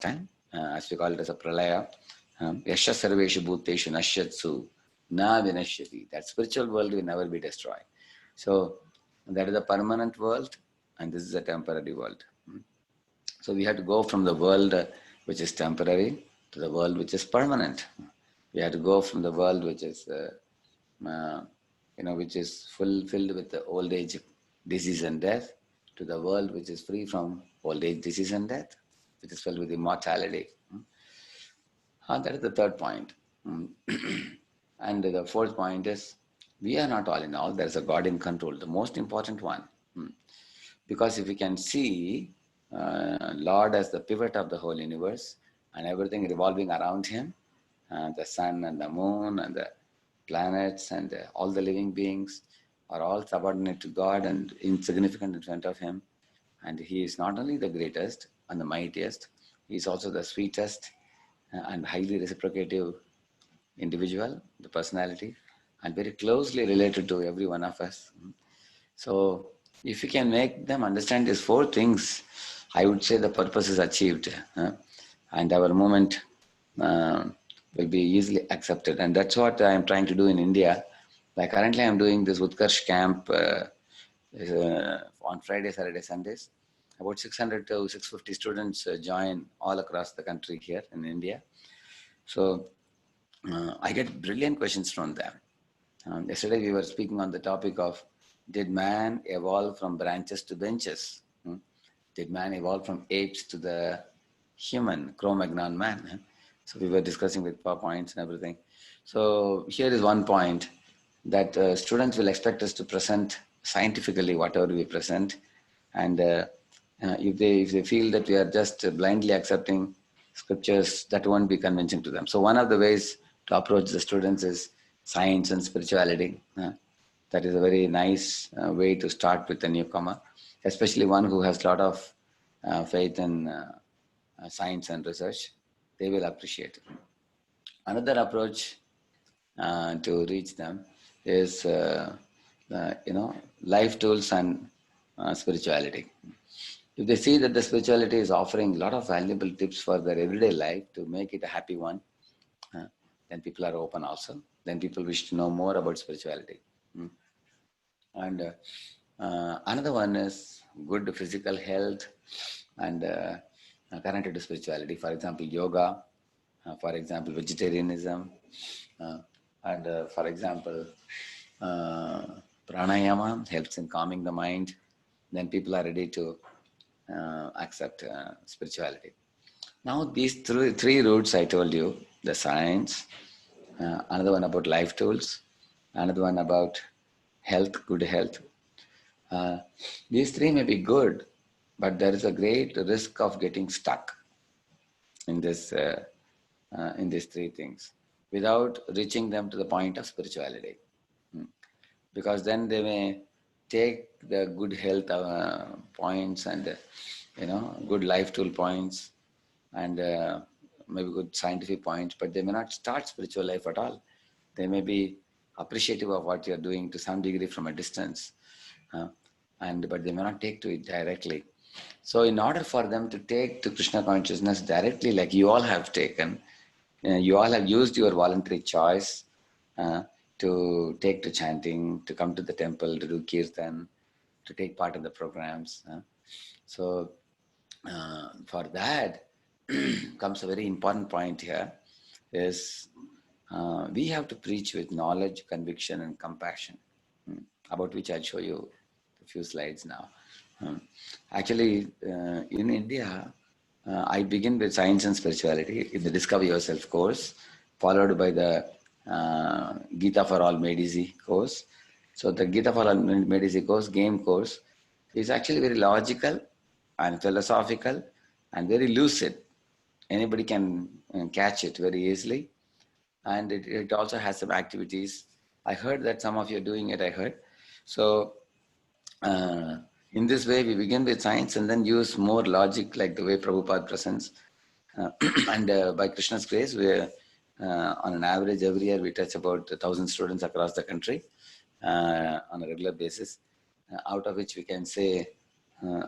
time, as we call it as a pralaya. Yasha sarveshu bhuteshu nashyatsu na vinashyati. That spiritual world will never be destroyed. So that is a permanent world, and this is a temporary world. So we have to go from the world which is temporary to the world which is permanent. We have to go from the world which is, which is filled with the old age, disease and death, to the world which is free from old age, disease and death, which is filled with immortality. That is the third point. Mm. And the fourth point is, we are not all in all. There is a God in control, the most important one. Because if we can see Lord as the pivot of the whole universe and everything revolving around him, the sun and the moon and the planets and all the living beings are all subordinate to God and insignificant in front of him. And he is not only the greatest and the mightiest, he is also the sweetest and highly reciprocative individual, the personality, and very closely related to every one of us. So if you can make them understand these four things, I would say the purpose is achieved, and our movement will be easily accepted. And that's what I am trying to do in India. Like currently, I am doing this Utkarsh camp on Friday, Saturday, Sundays. About 600 to 650 students join all across the country here in India. So I get brilliant questions from them. Yesterday we were speaking on the topic of, did man evolve from branches to benches? Did man evolve from apes to the human, Cro-Magnon man? So we were discussing with PowerPoints and everything. So here is one point that students will expect us to present scientifically whatever we present, and if they feel that we are just blindly accepting scriptures, that won't be convincing to them. So one of the ways to approach the students is science and spirituality. That is a very nice way to start with a newcomer, especially one who has a lot of faith in science and research. They will appreciate it. Another approach to reach them is, life tools and spirituality. If they see that the spirituality is offering a lot of valuable tips for their everyday life to make it a happy one, then people are open also. Then people wish to know more about spirituality. And another one is good physical health and connected to spirituality. For example, yoga, for example, vegetarianism, and for example, pranayama helps in calming the mind. Then people are ready to accept spirituality. Now, these three routes I told you, the science, another one about life tools, another one about health, good health. These three may be good, but there is a great risk of getting stuck in these three things without reaching them to the point of spirituality. Because then they may take the good health points and good life tool points and maybe good scientific points, but they may not start spiritual life at all. They may be appreciative of what you're doing to some degree from a distance, but they may not take to it directly. So in order for them to take to Krishna consciousness directly, like you all have taken, you all have used your voluntary choice to take to chanting, to come to the temple, to do kirtan, to take part in the programs. So for that comes a very important point here is we have to preach with knowledge, conviction and compassion, about which I'll show you a few slides now. Actually, in India, I begin with science and spirituality in the Discover Yourself course, followed by the Gita for All Made Easy course. So the Gita for All Made Easy course, game course, is actually very logical and philosophical and very lucid. Anybody can catch it very easily. And it also has some activities. I heard that some of you are doing it, I heard. So in this way, we begin with science and then use more logic, like the way Prabhupada presents. And by Krishna's grace, on an average, every year we touch about 1,000 students across the country on a regular basis, out of which we can say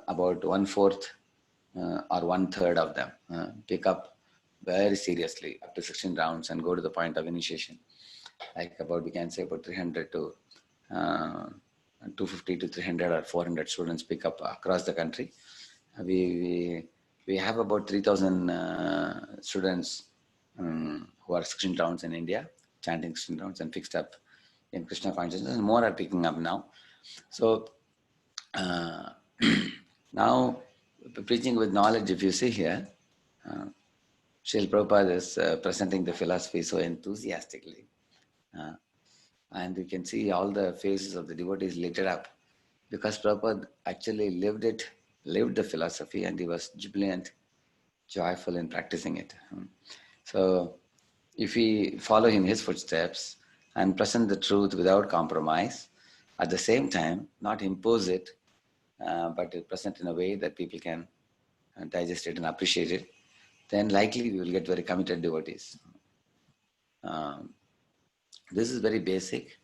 about 1/4 or one-third of them pick up very seriously up to 16 rounds and go to the point of initiation. Like about, we can say about 300 to 250 to 300 or 400 students pick up across the country. We have about 3,000 students who are 16 rounds in India, chanting 16 rounds and fixed up in Krishna consciousness, and more are picking up now. So uh, now, preaching with knowledge, if you see here, Srila Prabhupada is presenting the philosophy so enthusiastically. And you can see all the faces of the devotees lit up because Prabhupada actually lived the philosophy, and he was jubilant, joyful in practicing it. So, if we follow in his footsteps and present the truth without compromise, at the same time, not impose it, but present in a way that people can digest it and appreciate it, then likely we will get very committed devotees. This is very basic.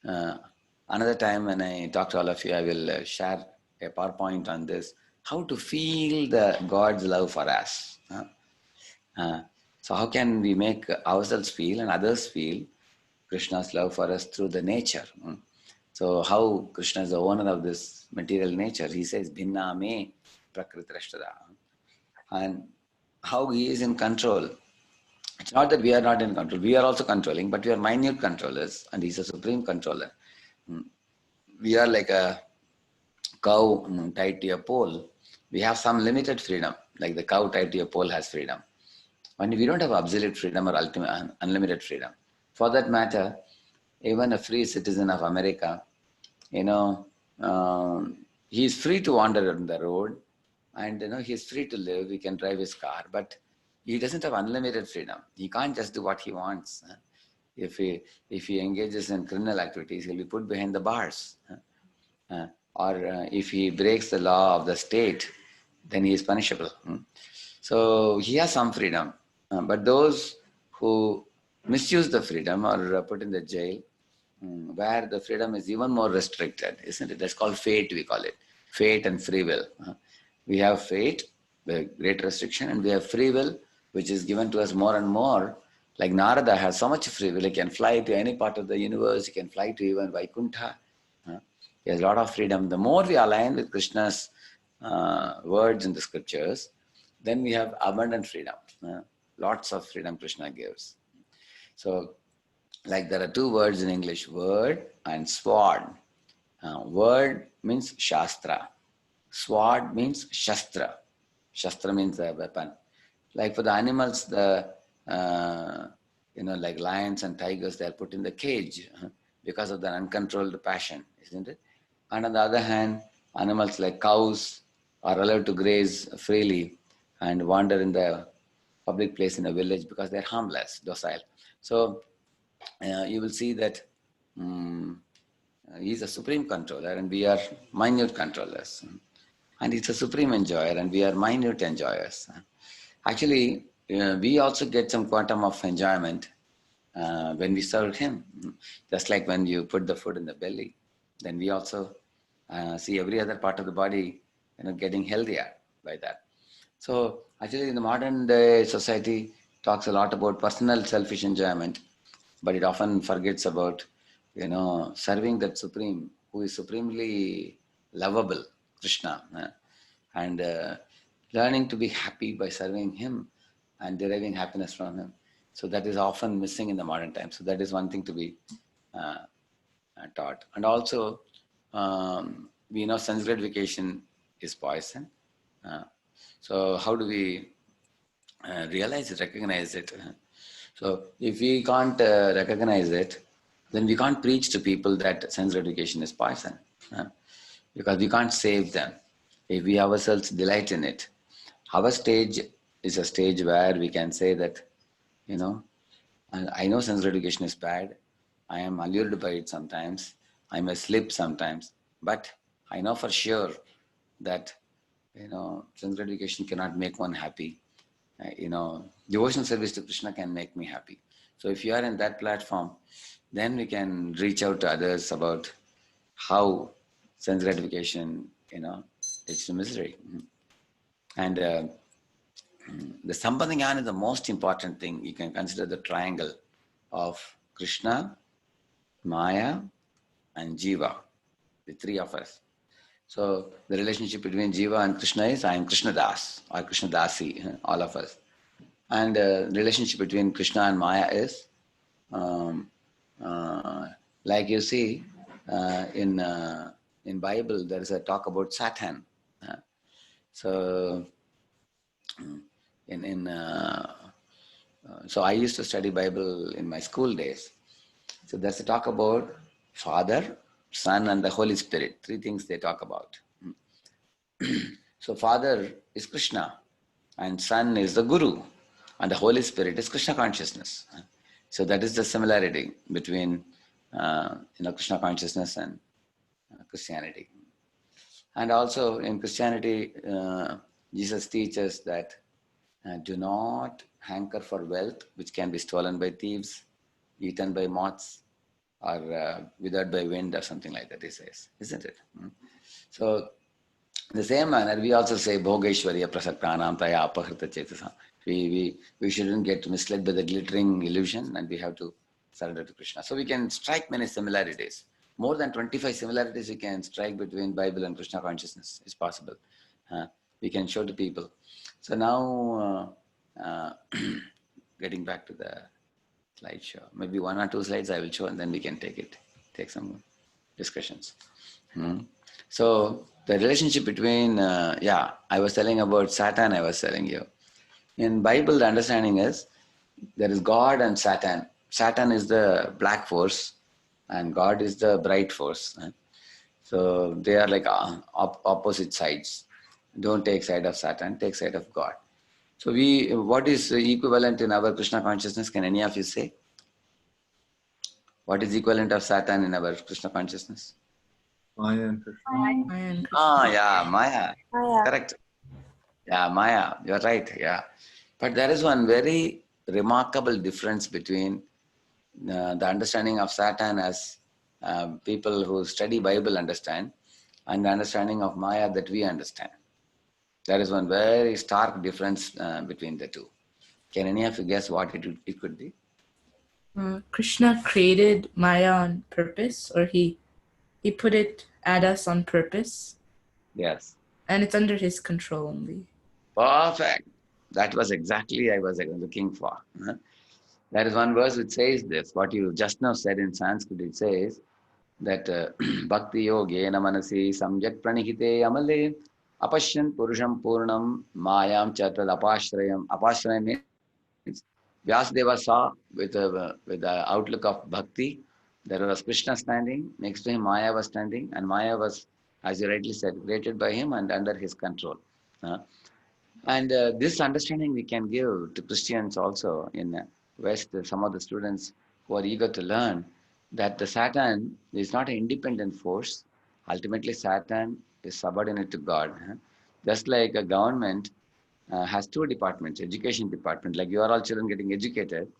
Another time when I talk to all of you, I will share a PowerPoint on this, how to feel the God's love for us. So how can we make ourselves feel and others feel Krishna's love for us through the nature? So how Krishna is the owner of this material nature? He says, Bhinna me prakritirashtada. And how he is in control. It's not that we are not in control. We are also controlling, but we are minute controllers, and he's a supreme controller. We are like a cow tied to a pole. We have some limited freedom, like the cow tied to a pole has freedom. And we don't have absolute freedom or ultimate unlimited freedom. For that matter, even a free citizen of America, he is free to wander on the road, and he is free to live. He can drive his car, but he doesn't have unlimited freedom. He can't just do what he wants. If he engages in criminal activities, he'll be put behind the bars. Or if he breaks the law of the state, then he is punishable. So he has some freedom. But those who misuse the freedom are put in the jail, where the freedom is even more restricted, isn't it? That's called fate, we call it. Fate and free will. We have fate, the great restriction, and we have free will, which is given to us more and more. Like Narada has so much free will, he can fly to any part of the universe, he can fly to even Vaikuntha. He has a lot of freedom. The more we align with Krishna's words in the scriptures, then we have abundant freedom. Lots of freedom Krishna gives. So, like there are two words in English, word and sword. Word means Shastra. Sword means Shastra. Shastra means a weapon. Like for the animals, like lions and tigers, they are put in the cage because of their uncontrolled passion, isn't it? And on the other hand, animals like cows are allowed to graze freely and wander in the public place in a village because they're harmless, docile. So you will see that he's a supreme controller and we are minute controllers. And it's a supreme enjoyer and we are minute enjoyers. Actually, we also get some quantum of enjoyment when we serve him. Just like when you put the food in the belly, then we also see every other part of the body getting healthier by that. So actually in the modern day society talks a lot about personal selfish enjoyment, but it often forgets about serving that supreme who is supremely lovable, Krishna, and learning to be happy by serving him and deriving happiness from him. So that is often missing in the modern time. So that is one thing to be taught. And also, we know sense gratification is poison. So how do we realize it, recognize it? So if we can't recognize it, then we can't preach to people that sense gratification is poison, because we can't save them if we ourselves delight in it. Our stage is a stage where we can say that, I know sense gratification is bad. I am allured by it sometimes. I may slip sometimes, but I know for sure that sense gratification cannot make one happy. Devotional service to Krishna can make me happy. So if you are in that platform, then we can reach out to others about how sense gratification, leads to misery. And the Sampadagnana is the most important thing. You can consider the triangle of Krishna, Maya, and Jiva, the three of us. So the relationship between Jiva and Krishna is I am Krishna Das or Krishna Dasi, all of us. And the relationship between Krishna and Maya is, um, uh, like you see in Bible, there is a talk about Satan. Uh, so so I used to study Bible in my school days. So there's a talk about Father, Son, and the Holy Spirit. Three things they talk about. So Father is Krishna, and Son is the Guru, and the Holy Spirit is Krishna consciousness. So that is the similarity between Krishna consciousness and Christianity. And also in Christianity, Jesus teaches that do not hanker for wealth, which can be stolen by thieves, eaten by moths, or withered by wind, or something like that, he says, isn't it? So, in the same manner, we also say, Bhogaishwarya prasaktanam taya apahrita chetasa. We shouldn't get misled by the glittering illusion, and we have to surrender to Krishna. So, we can strike many similarities. More than 25 similarities we can strike between Bible and Krishna consciousness is possible. We can show to people. So now, getting back to the slideshow, maybe one or two slides I will show, and then we can take some discussions. So the relationship between, I was telling about Satan, I was telling you. In Bible, the understanding is there is God and Satan. Satan is the black force, and God is the bright force. So they are like opposite sides. Don't take side of Satan, take side of God. So what is equivalent in our Krishna consciousness? Can any of you say? What is equivalent of Satan in our Krishna consciousness? Maya and Krishna. Maya and Krishna. Yeah, Maya. Maya. Correct. Yeah, Maya. You're right. Yeah. But there is one very remarkable difference between the understanding of Satan as people who study Bible understand, and the understanding of Maya that we understand. There is one very stark difference between the two. Can any of you guess what it could be? Krishna created Maya on purpose, or he put it at us on purpose. Yes. And it's under his control only. Perfect. That was exactly I was looking for. There is one verse which says this. What you just now said in Sanskrit, it says that Bhakti Yogena Manasi Samyak Pranihite Amale Apashyan Purusham Purnam Mayam Chatad Apashrayam. Apashrayam means Vyasadeva saw with the outlook of bhakti. There was Krishna standing, next to him Maya was standing, and Maya was, as you rightly said, created by him and under his control. And this understanding we can give to Christians also in West, some of the students who are eager to learn that the Satan is not an independent force. Ultimately, Satan is subordinate to God. Just like a government has two departments, education department, like you are all children getting educated,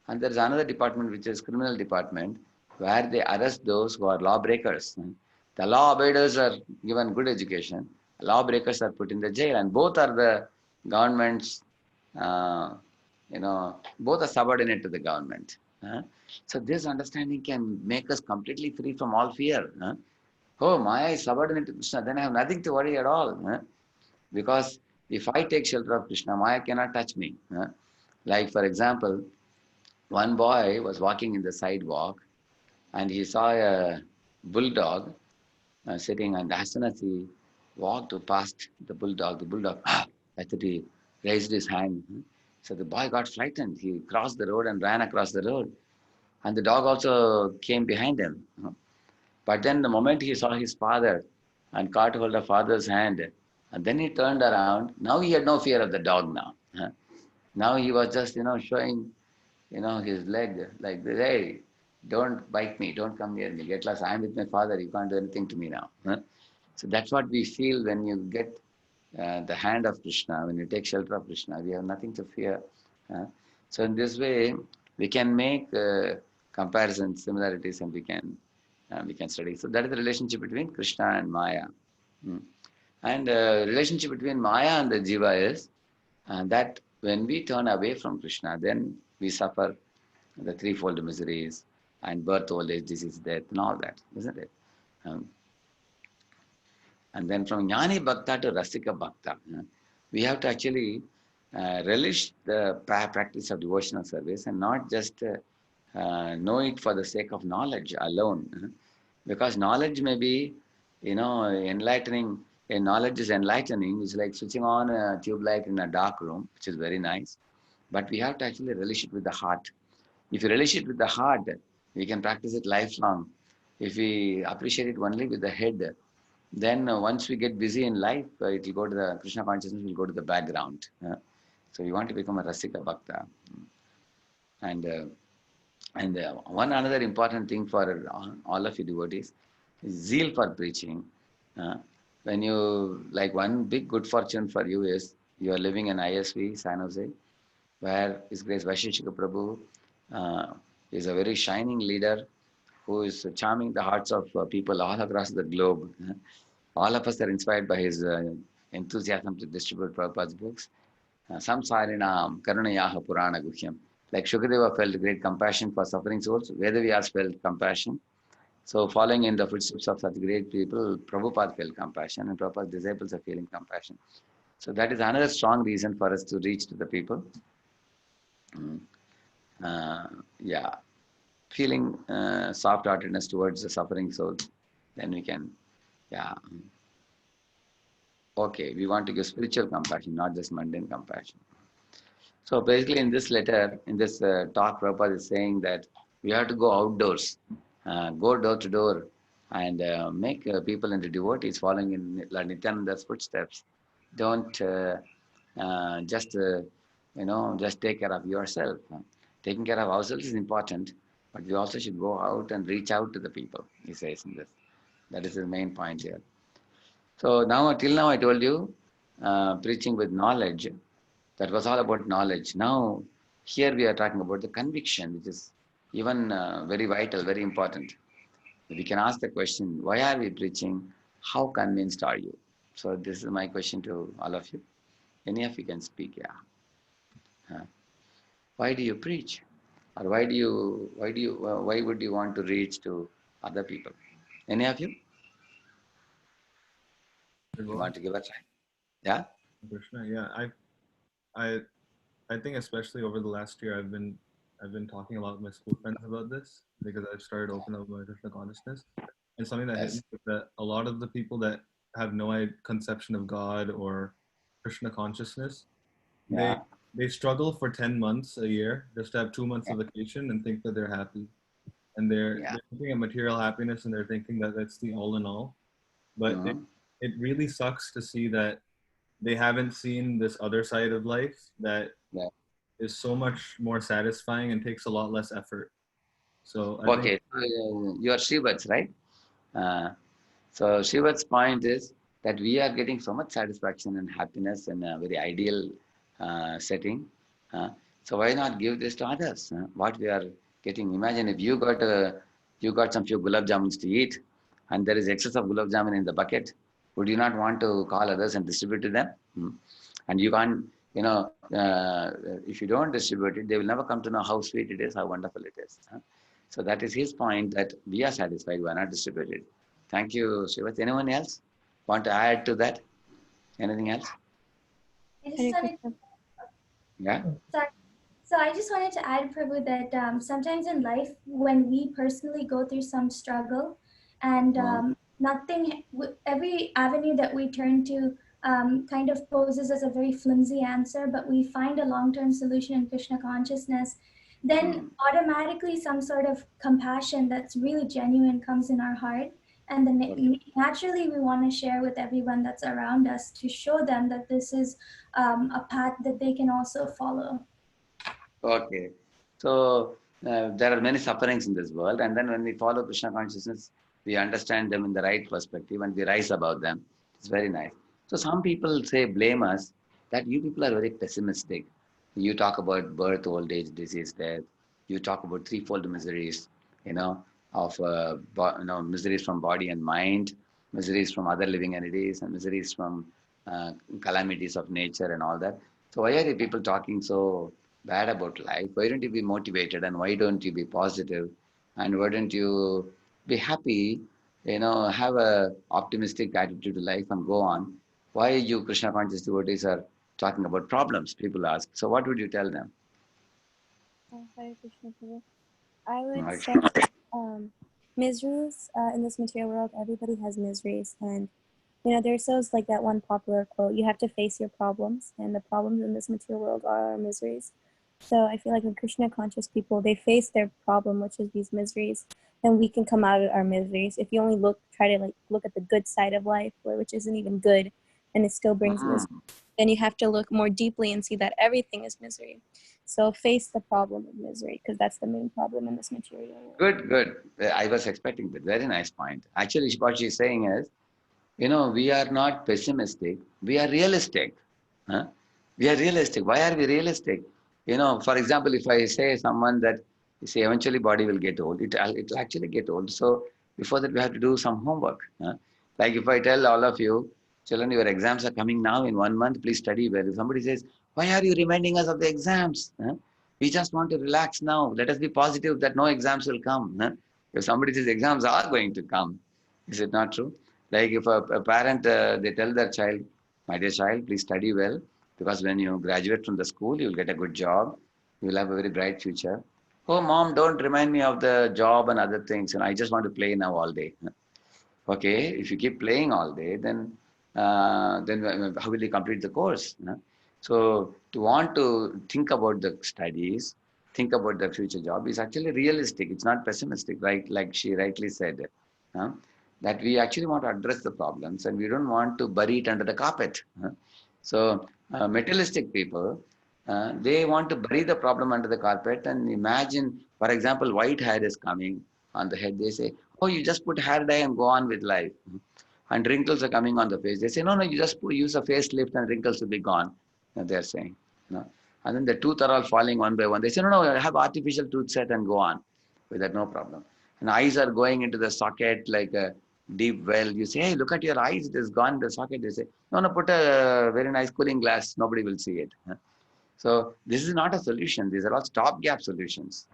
and there is another department which is criminal department where they arrest those who are lawbreakers. The law abiders are given good education, lawbreakers are put in the jail, and both are the government's, both are subordinate to the government. So this understanding can make us completely free from all fear. Oh, Maya is subordinate to Krishna, then I have nothing to worry at all. Because if I take shelter of Krishna, Maya cannot touch me. Like, for example, one boy was walking in the sidewalk and he saw a bulldog sitting, and as soon as he walked past the bulldog, I thought he raised his hand. So the boy got frightened. He crossed the road and ran across the road. And the dog also came behind him. But then the moment he saw his father and caught hold of father's hand, and then he turned around, now he had no fear of the dog now. Now he was just, showing, his leg like, hey, don't bite me, don't come near me, get lost. I'm with my father, you can't do anything to me now. So that's what we feel when you get the hand of Krishna, when you take shelter of Krishna, we have nothing to fear. So in this way, we can make comparisons, similarities, and we can study. So that is the relationship between Krishna and Maya. And relationship between Maya and the Jiva is that when we turn away from Krishna, then we suffer the threefold miseries and birth, old age, disease, death, and all that, isn't it? Um, and then from Jnani Bhakta to Rasika Bhakta, we have to actually relish the practice of devotional service and not just know it for the sake of knowledge alone. Because knowledge may be, enlightening. A knowledge is enlightening. It's like switching on a tube light in a dark room, which is very nice. But we have to actually relish it with the heart. If you relish it with the heart, we can practice it lifelong. If we appreciate it only with the head, then once we get busy in life, it will go to the Krishna consciousness will go to the background. So we want to become a Rasika Bhakta. And one another important thing for all of you devotees is zeal for preaching. Uh, when you, like one big good fortune for you is you are living in ISV, San Jose, where His Grace Vaisheshika Prabhu uh, is a very shining leader who is charming the hearts of people all across the globe. All of us are inspired by his enthusiasm to distribute Prabhupada's books. Samsarinam Karunayaha Purana Guhyam. Like Shukadeva felt great compassion for suffering souls, Vedavyas felt compassion. So following in the footsteps of such great people, Prabhupada felt compassion and Prabhupada's disciples are feeling compassion. So that is another strong reason for us to reach to the people. Mm. Yeah, feeling soft-heartedness towards the suffering soul, then we can, yeah. Okay, we want to give spiritual compassion, not just mundane compassion. So basically, in this letter, in this talk, Prabhupada is saying that we have to go outdoors, go door to door, and make people into devotees following in Nityananda's footsteps. Don't just take care of yourself. Taking care of ourselves is important, but we also should go out and reach out to the people, he says in this. That is the main point here. So now, till now, I told you, preaching with knowledge. That was all about knowledge. Now, here we are talking about the conviction, which is even very vital, very important. We can ask the question, why are we preaching? How convinced are you? So this is my question to all of you. Any of you can speak, yeah. Why do you preach? Or why would you want to reach to other people? Any of you? You want to give a try? Yeah? Krishna, yeah, I, I think especially over the last year, I've been talking a lot with my school friends about this because I've started opening up my Krishna consciousness, and something that hit me Yes. is that a lot of the people that have no conception of God or Krishna consciousness, they Yeah. they struggle for 10 months a year just to have 2 months of vacation and think that they're happy, and Yeah. they're looking at material happiness and they're thinking that that's the all in all, but Mhm. it really sucks to see that they haven't seen this other side of life that Yeah. is so much more satisfying and takes a lot less effort. So I think Okay. So, you are Shivats, right? Uh, so Shiva's point is that we are getting so much satisfaction and happiness in a very ideal setting. Uh, so why not give this to others? What we are getting. Imagine if you got some few gulab jamuns to eat, and there is excess of gulab jamun in the bucket. Would you not want to call others and distribute to them? And you can't, if you don't distribute it, they will never come to know how sweet it is, how wonderful it is. So that is his point that we are satisfied, we are not distributed. Thank you, Shivat. Anyone else want to add to that? Anything else? I just Hare wanted, Krishna. Yeah. sorry. So I just wanted to add, Prabhu, that sometimes in life, when we personally go through some struggle, and Mm. every avenue that we turn to kind of poses as a very flimsy answer, but we find a long-term solution in Krishna consciousness, then Mm. automatically some sort of compassion that's really genuine comes in our heart. And then Okay. naturally we want to share with everyone that's around us to show them that this is a path that they can also follow. Okay. So there are many sufferings in this world, and then when we follow Krishna consciousness, we understand them in the right perspective and we rise above them. It's very nice. So some people say blame us that you people are very pessimistic. You talk about birth, old age, disease, death. You talk about threefold miseries, you know, of miseries from body and mind. miseries from other living entities and miseries from calamities of nature and all that. So why are you people talking so bad about life? Why don't you be motivated and why don't you be positive? And why don't you be happy, have a optimistic attitude to life and go on? Why you Krishna conscious devotees are talking about problems? People ask. So what would you tell them? Hare Krishna Prabhu. I would Right. say miseries in this material world, everybody has miseries. And, there's those like that one popular quote, you have to face your problems. And the problems in this material world are our miseries. So I feel like when Krishna conscious people, they face their problem, which is these miseries, then we can come out of our miseries. If you only try to look at the good side of life, which isn't even good, and it still brings misery, then you have to look more deeply and see that everything is misery. So face the problem of misery, because that's the main problem in this material world. Good, good. I was expecting that. Very nice point. Actually, what she's saying is, we are not pessimistic. We are realistic. Huh? We are realistic. Why are we realistic? For example, if I say someone that you say eventually body will get old, it'll actually get old. So before that, we have to do some homework. Huh? Like if I tell all of you, children, your exams are coming now in 1 month. Please study well. If somebody says, why are you reminding us of the exams? Huh? We just want to relax now. Let us be positive that no exams will come. Huh? If somebody says exams are going to come, is it not true? Like if a parent, they tell their child, my dear child, please study well, because when you graduate from the school, you'll get a good job. You'll have a very bright future. Oh, mom, don't remind me of the job and other things. And I just want to play now all day. Okay, if you keep playing all day, then how will you complete the course? So to want to think about the studies, think about the future job is actually realistic. It's not pessimistic, right? Like she rightly said, huh? That we actually want to address the problems and we don't want to bury it under the carpet. So materialistic people, they want to bury the problem under the carpet and imagine, for example, white hair is coming on the head. They say, oh, you just put hair dye and go on with life. And wrinkles are coming on the face. They say, no, you just use a facelift and wrinkles will be gone. They're saying. And then the tooth are all falling one by one. They say, no, have artificial tooth set and go on with that, no problem. And eyes are going into the socket like a deep well. You say, hey, look at your eyes. It has gone in the socket. They say, no, put a very nice cooling glass. Nobody will see it. So this is not a solution. These are all stopgap solutions.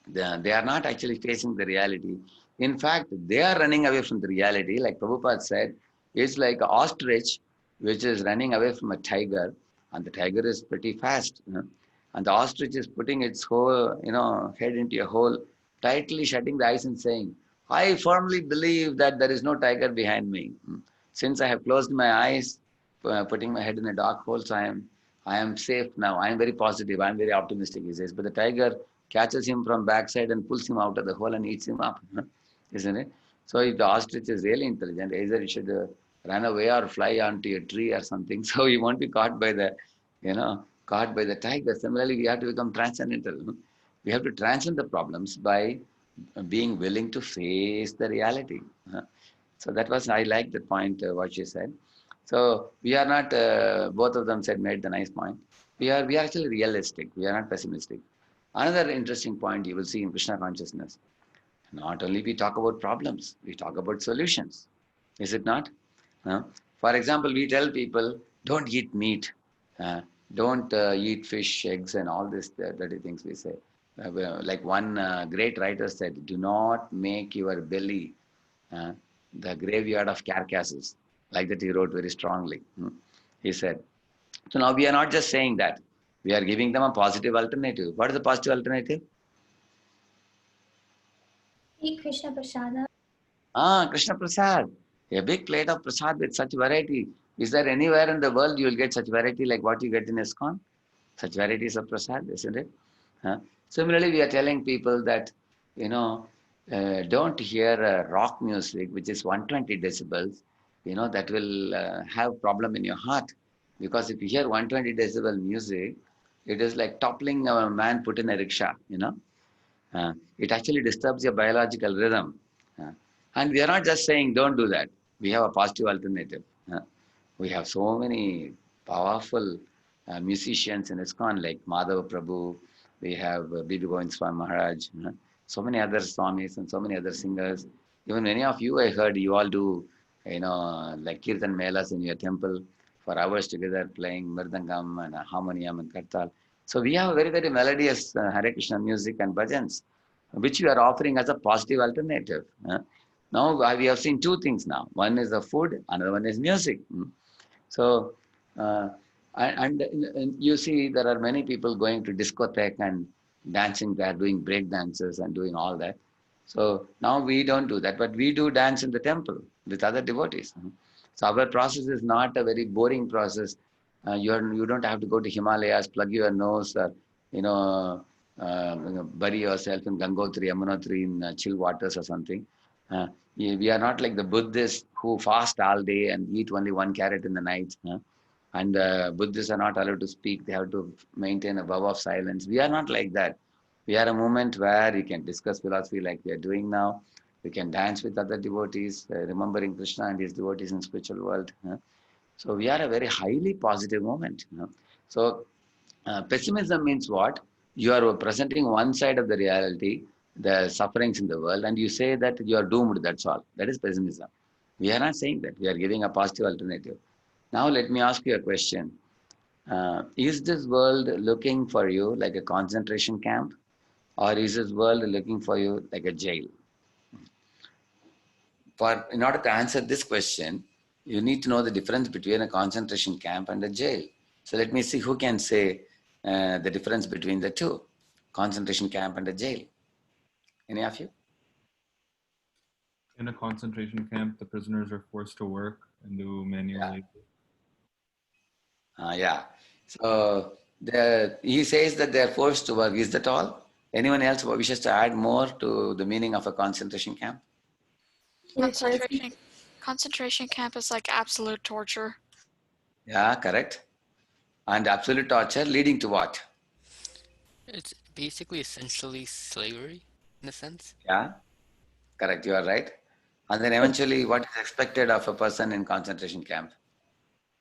They are not actually facing the reality. In fact, they are running away from the reality. Like Prabhupada said, it's like an ostrich which is running away from a tiger, and the tiger is pretty fast. And the ostrich is putting its whole, head into a hole, tightly shutting the eyes and saying, I firmly believe that there is no tiger behind me. Since I have closed my eyes, putting my head in a dark hole, so I am safe now. I am very positive. I am very optimistic, he says. But the tiger catches him from backside and pulls him out of the hole and eats him up, isn't it? So if the ostrich is really intelligent, either it should run away or fly onto a tree or something. So he won't be caught by the tiger. Similarly, we have to become transcendental. We have to transcend the problems by being willing to face the reality. So that was, I like the point, what you said. So we are not, both of them made the nice point. We are actually realistic. We are not pessimistic. Another interesting point you will see in Krishna consciousness. Not only we talk about problems, we talk about solutions. Is it not? For example, we tell people, don't eat meat. Don't eat fish, eggs, and all these dirty things we say. Like one great writer said, do not make your belly the graveyard of carcasses. Like that he wrote very strongly. He said. So now we are not just saying that. We are giving them a positive alternative. What is the positive alternative? Eat Krishna Prasada. Krishna Prasad. A big plate of prasad with such variety. Is there anywhere in the world you will get such variety like what you get in ISKCON? Such varieties of prasad, isn't it? Similarly, we are telling people that, don't hear rock music, which is 120 decibels, that will have problem in your heart. Because if you hear 120 decibel music, it is like toppling a man put in a rickshaw, it actually disturbs your biological rhythm. And we are not just saying don't do that. We have a positive alternative. We have so many powerful musicians in ISKCON like Madhava Prabhu. We have Bibi Govind Swami Maharaj. So many other Swamis and so many other singers. Even many of you, I heard you all do, like kirtan melas in your temple for hours together, playing mridangam and harmonium and kartal. So we have very, very melodious Hare Krishna music and bhajans, which we are offering as a positive alternative. Now we have seen two things now. One is the food, another one is music. So, and you see, there are many people going to discotheque and dancing there, doing break dances and doing all that. So now we don't do that, but we do dance in the temple with other devotees. So our process is not a very boring process. You don't have to go to Himalayas, plug your nose, or bury yourself in Gangotri, Yamunotri in chill waters or something. We are not like the Buddhists who fast all day and eat only one carrot in the night. And Buddhists are not allowed to speak. They have to maintain a vow of silence. We are not like that. We are a movement where you can discuss philosophy like we are doing now. You can dance with other devotees, remembering Krishna and his devotees in spiritual world. So we are a very highly positive movement. So pessimism means what? You are presenting one side of the reality, the sufferings in the world, and you say that you are doomed, that's all. That is pessimism. We are not saying that. We are giving a positive alternative. Now let me ask you a question. Is this world looking for you like a concentration camp? Or is this world looking for you like a jail? In order to answer this question, you need to know the difference between a concentration camp and a jail. So let me see who can say the difference between the two, concentration camp and a jail. Any of you? In a concentration camp, the prisoners are forced to work and do manual labor. Yeah. So he says that they are forced to work. Is that all? Anyone else wishes to add more to the meaning of a concentration camp? Concentration camp is like absolute torture. Yeah, correct. And absolute torture leading to what? It's basically essentially slavery in a sense. Yeah, correct. You are right. And then eventually, what is expected of a person in concentration camp?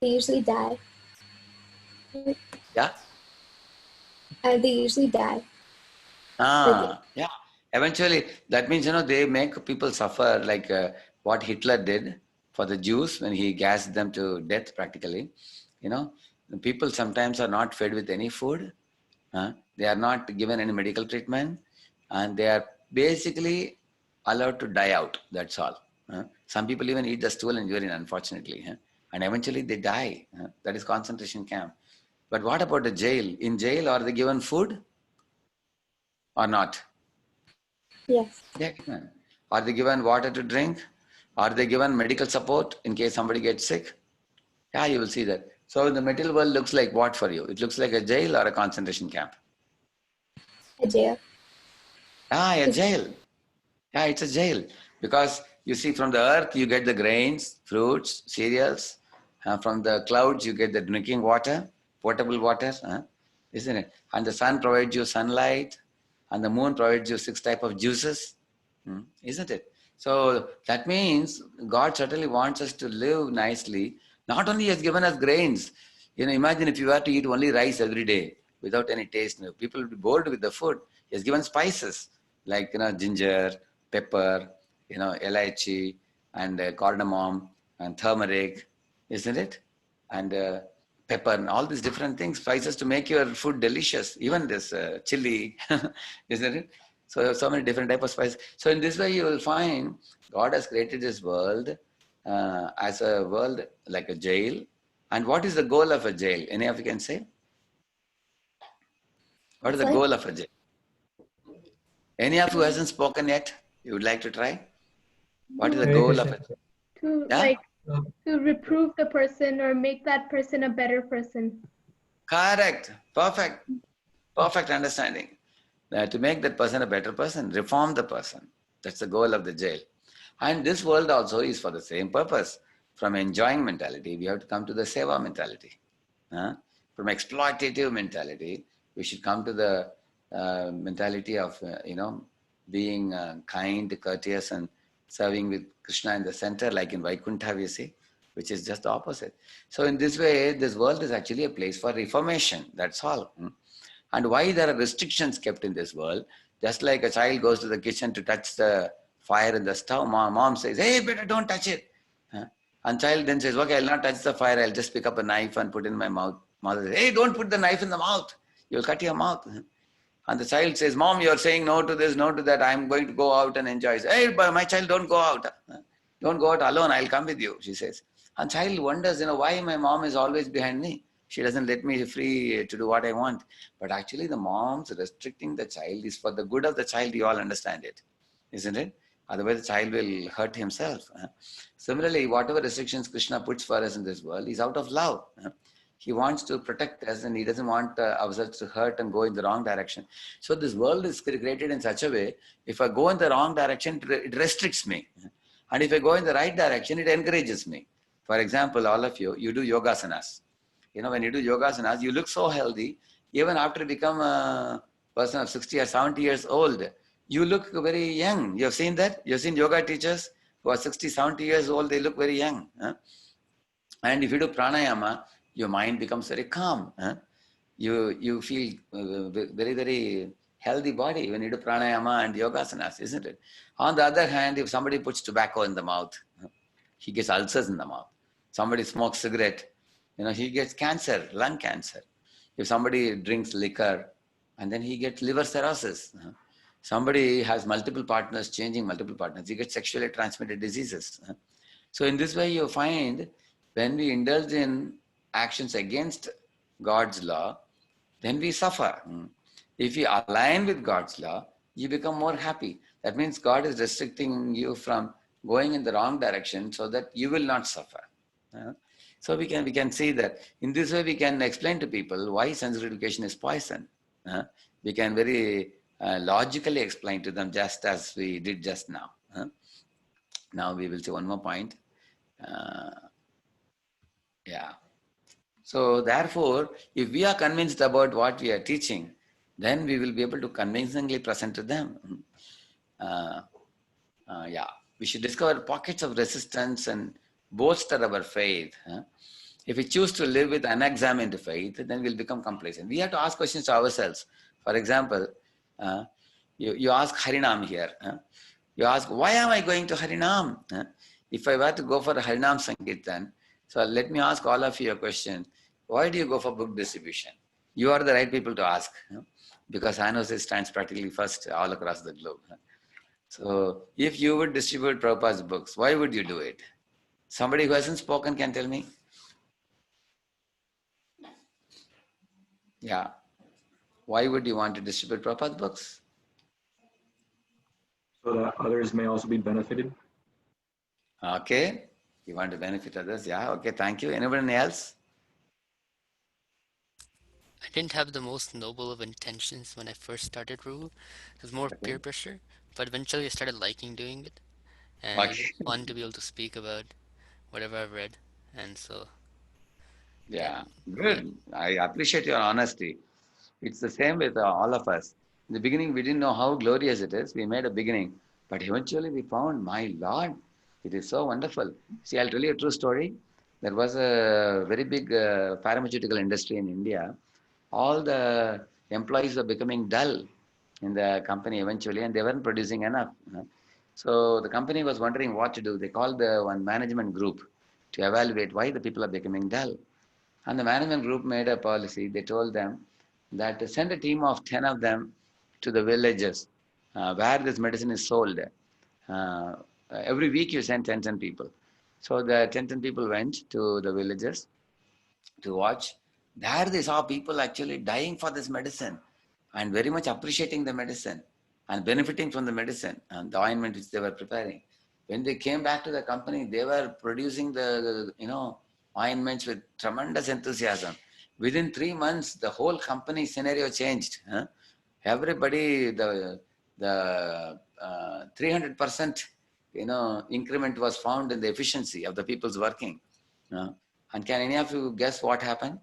They usually die. Yeah. They usually die. Yeah. Eventually, that means, they make people suffer like what Hitler did for the Jews when he gassed them to death practically. The people sometimes are not fed with any food. They are not given any medical treatment. And they are basically allowed to die out. That's all. Some people even eat the stool and urine, unfortunately. And eventually they die. That is concentration camp. But what about the jail? In jail, are they given food or not? Yes. Yeah. Are they given water to drink? Are they given medical support in case somebody gets sick? Yeah, you will see that. So the material world looks like what for you? It looks like a jail or a concentration camp? A jail. A jail. Yeah, it's a jail. Because you see, from the earth, you get the grains, fruits, cereals. From the clouds, you get the drinking water, potable water, isn't it? And the sun provides you sunlight, and the moon provides you 6 types of juices, isn't it? So that means God certainly wants us to live nicely. Not only He has given us grains. Imagine if you were to eat only rice every day without any taste. People would be bored with the food. He has given spices like ginger, pepper, elaichi, and cardamom and turmeric, isn't it? And pepper and all these different things, spices to make your food delicious. Even this chili, isn't it? So many different types of spices. So in this way, you will find God has created this world as a world like a jail. And what is the goal of a jail? Any of you can say? What is the goal of a jail? Any of you hasn't spoken yet? You would like to try? What is the goal of it? To reprove the person or make that person a better person. Correct. Perfect understanding. To make that person a better person, reform the person. That's the goal of the jail. And this world also is for the same purpose. From enjoying mentality, we have to come to the seva mentality. From exploitative mentality, we should come to the mentality of, being kind, courteous, and serving with Krishna in the center, like in Vaikuntha we see, which is just the opposite. So in this way, this world is actually a place for reformation. That's all. And why there are restrictions kept in this world? Just like a child goes to the kitchen to touch the fire in the stove. Mom says, hey, better don't touch it. And child then says, okay, I'll not touch the fire. I'll just pick up a knife and put it in my mouth. Mother says, hey, don't put the knife in the mouth. You'll cut your mouth. And the child says, Mom, you're saying no to this, no to that. I'm going to go out and enjoy. Hey, but my child, don't go out. Don't go out alone. I'll come with you, she says. And child wonders, why my mom is always behind me. She doesn't let me free to do what I want. But actually the mom's restricting the child is for the good of the child. You all understand it, isn't it? Otherwise the child will hurt himself. Similarly, whatever restrictions Krishna puts for us in this world is out of love. He wants to protect us and he doesn't want ourselves to hurt and go in the wrong direction. So this world is created in such a way, if I go in the wrong direction, it restricts me. And if I go in the right direction, it encourages me. For example, all of you, you do yogasanas. When you do yogasanas, you look so healthy. Even after you become a person of 60 or 70 years old, you look very young. You have seen that? You have seen yoga teachers who are 60, 70 years old, they look very young. And if you do pranayama, your mind becomes very calm. You feel very, very healthy body when you do pranayama and yogasanas, isn't it? On the other hand, if somebody puts tobacco in the mouth, he gets ulcers in the mouth. Somebody smokes cigarette, he gets cancer, lung cancer. If somebody drinks liquor, and then he gets liver cirrhosis. Somebody has multiple partners, changing multiple partners, he gets sexually transmitted diseases. So in this way, you find when we indulge in actions against God's law, then we suffer. If you align with God's law, you become more happy. That means God is restricting you from going in the wrong direction so that you will not suffer. So we can see that in this way we can explain to people why sense gratification is poison. We can very logically explain to them just as we did just now. Now we will see one more point. So therefore, if we are convinced about what we are teaching, then we will be able to convincingly present to them. We should discover pockets of resistance and bolster our faith. If we choose to live with unexamined faith, then we'll become complacent. We have to ask questions to ourselves. For example, you ask Harinam here. You ask, why am I going to Harinam? If I were to go for a Harinam Sankirtan, so let me ask all of you a question. Why do you go for book distribution? You are the right people to ask, because San Jose stands practically first all across the globe. So if you would distribute Prabhupada's books, why would you do it? Somebody who hasn't spoken can tell me. Yeah. Why would you want to distribute Prabhupada's books? So that others may also be benefited. Okay. You want to benefit others? Yeah. Okay. Thank you. Anyone else? I didn't have the most noble of intentions when I first started Rule. It was more peer pressure, but eventually I started liking doing it. And it was fun to be able to speak about whatever I've read. And so... Yeah, good. I appreciate your honesty. It's the same with all of us. In the beginning, we didn't know how glorious it is. We made a beginning. But eventually we found, my Lord, it is so wonderful. See, I'll tell you a true story. There was a very big pharmaceutical industry in India. All the employees were becoming dull in the company eventually, and they weren't producing enough. So the company was wondering what to do. They called the one management group to evaluate why the people are becoming dull. And the management group made a policy. They told them that to send a team of 10 of them to the villages where this medicine is sold. Every week you send 10 people. So the 10 people went to the villages to watch. There they saw people actually dying for this medicine and very much appreciating the medicine and benefiting from the medicine and the ointment which they were preparing. When they came back to the company, they were producing the ointments with tremendous enthusiasm. Within 3 months, the whole company scenario changed. Everybody, the 300% increment was found in the efficiency of the people's working. And can any of you guess what happened?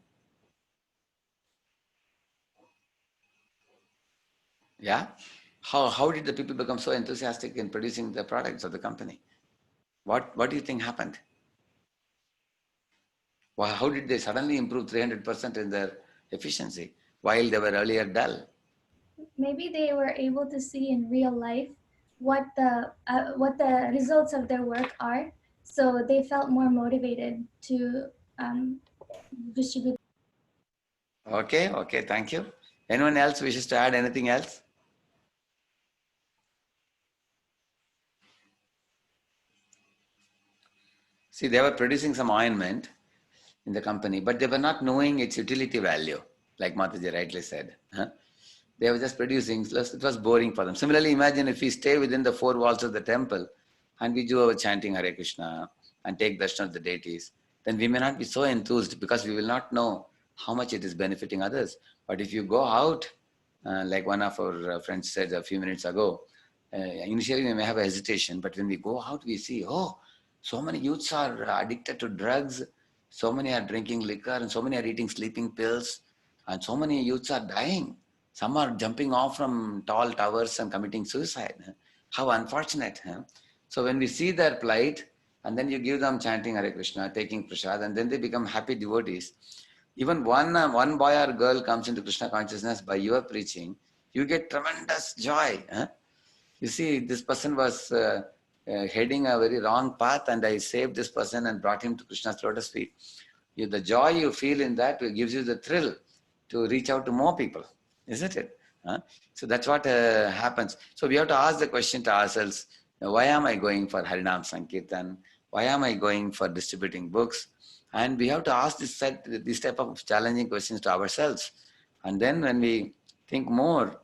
Yeah? How did the people become so enthusiastic in producing the products of the company? What do you think happened? How did they suddenly improve 300% in their efficiency while they were earlier dull? Maybe they were able to see in real life what the results of their work are. So they felt more motivated to distribute. Okay, okay, thank you. Anyone else wishes to add anything else? See, they were producing some ointment in the company, but they were not knowing its utility value, like Mataji rightly said. Huh? They were just producing, it was boring for them. Similarly, imagine if we stay within the four walls of the temple and we do our chanting Hare Krishna and take darshan of the deities, then we may not be so enthused because we will not know how much it is benefiting others. But if you go out, like one of our friends said a few minutes ago, initially we may have a hesitation, but when we go out, we see, oh, so many youths are addicted to drugs, so many are drinking liquor, and so many are eating sleeping pills, and so many youths are dying. Some are jumping off from tall towers and committing suicide. How unfortunate. Huh? So when we see their plight, and then you give them chanting Hare Krishna, taking prasad, and then they become happy devotees. Even one boy or girl comes into Krishna consciousness by your preaching, you get tremendous joy. Huh? You see, this person was heading a very wrong path, and I saved this person and brought him to Krishna's lotus feet. The joy you feel in that gives you the thrill to reach out to more people, isn't it? Huh? So that's what happens. So we have to ask the question to ourselves, why am I going for Harinam Sankirtan? Why am I going for distributing books? And we have to ask this type of challenging questions to ourselves. And then when we think more,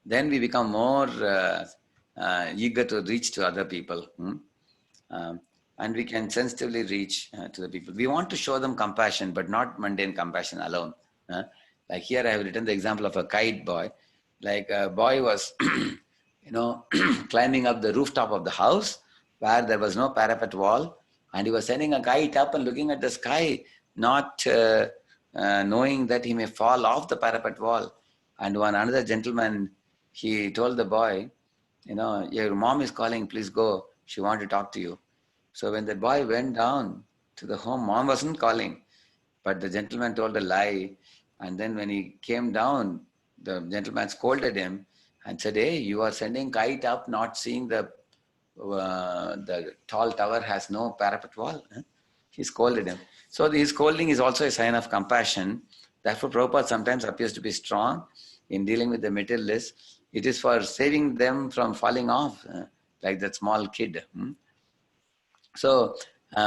then we become more eager to reach to other people. And we can sensitively reach to the people. We want to show them compassion, but not mundane compassion alone. Like here I have written the example of a kite boy. Like a boy was, climbing up the rooftop of the house where there was no parapet wall, and he was sending a kite up and looking at the sky, not knowing that he may fall off the parapet wall. And another gentleman, he told the boy, your mom is calling, please go. She wants to talk to you. So when the boy went down to the home, mom wasn't calling, but the gentleman told a lie. And then when he came down, the gentleman scolded him and said, hey, you are sending kite up, not seeing the tall tower has no parapet wall. He scolded him. So his scolding is also a sign of compassion. Therefore, Prabhupada sometimes appears to be strong in dealing with the materialists. It is for saving them from falling off, like that small kid. So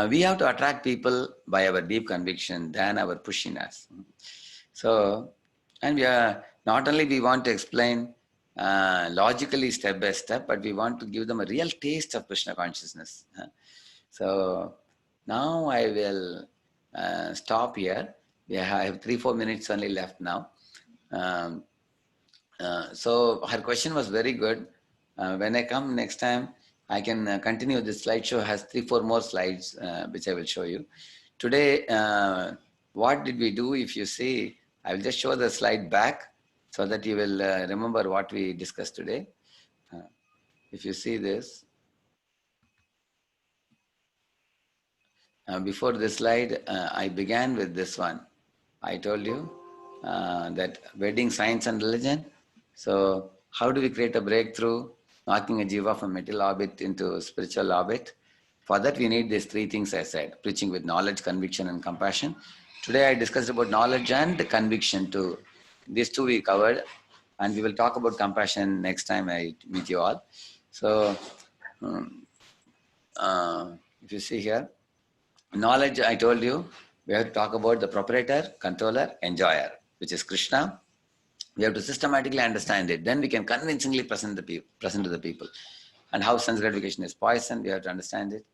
we have to attract people by our deep conviction than our pushiness. So, and we are not only we want to explain logically step by step, but we want to give them a real taste of Krishna consciousness. So now I will stop here. I have 3-4 minutes only left now. So her question was very good. When I come next time, I can continue. This slideshow has 3-4 more slides, which I will show you. Today, what did we do? If you see, I will just show the slide back so that you will remember what we discussed today. If you see this, before this slide, I began with this one. I told you that wedding, science and religion. So how do we create a breakthrough, knocking a jiva from material orbit into spiritual orbit? For that, we need these 3 things I said: preaching with knowledge, conviction, and compassion. Today, I discussed about knowledge and conviction too. These 2 we covered, and we will talk about compassion next time I meet you all. So, if you see here, knowledge, I told you, we have to talk about the proprietor, controller, enjoyer, which is Krishna. We have to systematically understand it. Then we can convincingly present to the people. And how sense gratification is poison, we have to understand it.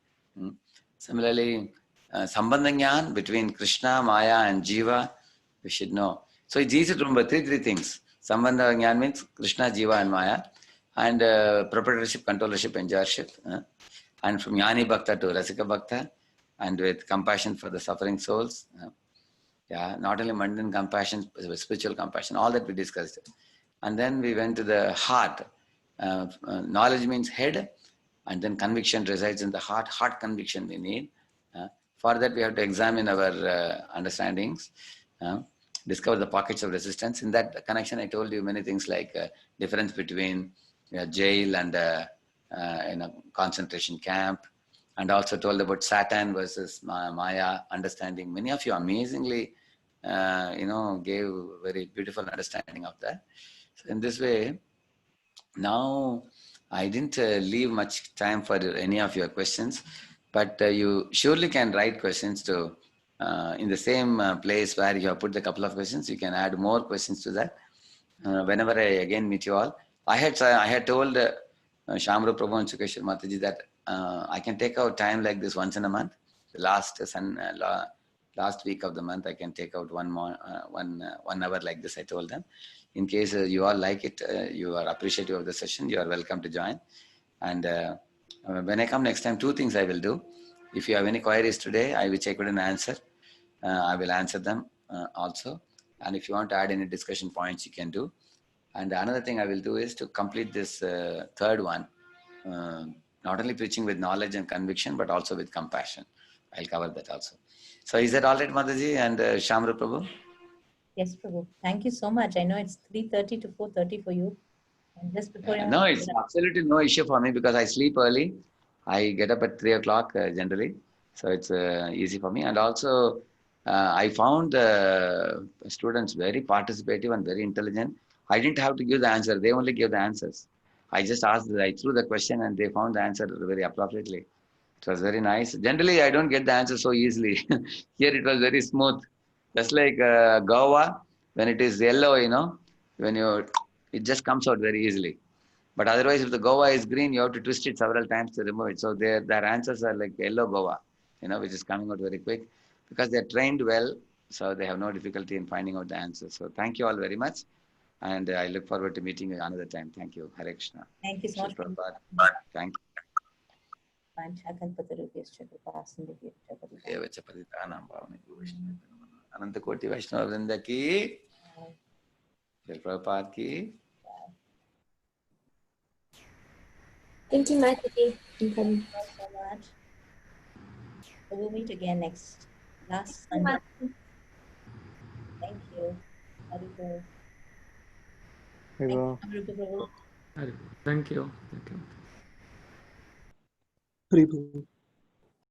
Similarly, Sambandha between Krishna, Maya and Jiva, we should know. So it's easy to remember 3 things. Sambandha means Krishna, Jiva and Maya. And proprietorship, controllership, enjoyership. And from Jnani Bhakta to Rasika Bhakta. And with compassion for the suffering souls. Not only mundane compassion, but spiritual compassion, all that we discussed. And then we went to the heart. Knowledge means head, and then conviction resides in the heart. Heart conviction we need. For that, we have to examine our understandings, discover the pockets of resistance. In that connection, I told you many things like difference between jail and concentration camp, and also told about Saturn versus Maya, understanding. Many of you amazingly, gave very beautiful understanding of that. So in this way, now I didn't leave much time for any of your questions, but you surely can write questions to in the same place where you have put a couple of questions. You can add more questions to that. Whenever I again meet you all, I had told Shamru Prabhu and Sukeshwar Mataji that I can take out time like this once in a month. The last week of the month, I can take out 1 hour like this. I told them, in case you all like it, you are appreciative of the session, you are welcome to join. And when I come next time, 2 things I will do. If you have any queries today, which I couldn't answer, I will answer them also. And if you want to add any discussion points, you can do. And another thing I will do is to complete this third one, not only preaching with knowledge and conviction, but also with compassion. I'll cover that also. So is that all right, Mataji and Shamru Prabhu? Yes, Prabhu. Thank you so much. I know it's 3:30 to 4:30 for you. And just before No, it's absolutely no issue for me because I sleep early. I get up at 3 o'clock generally. So it's easy for me. And also, I found students very participative and very intelligent. I didn't have to give the answer. They only gave the answers. I just asked, I threw the question and they found the answer very appropriately. It was very nice. Generally, I don't get the answer so easily. Here it was very smooth. Just like guava, when it is yellow, it just comes out very easily. But otherwise, if the guava is green, you have to twist it several times to remove it. So their answers are like yellow guava, which is coming out very quick because they're trained well. So they have no difficulty in finding out the answers. So thank you all very much. And I look forward to meeting you another time. Thank you. Hare Krishna. Thank you so much. Thank you. अनंत कोटि वैष्णव वृंद की प्रभुपाद की Thank you, Mataji. Thank you so much. So we'll meet again last Sunday. Thank you. Haribol. Thank you. Haribol.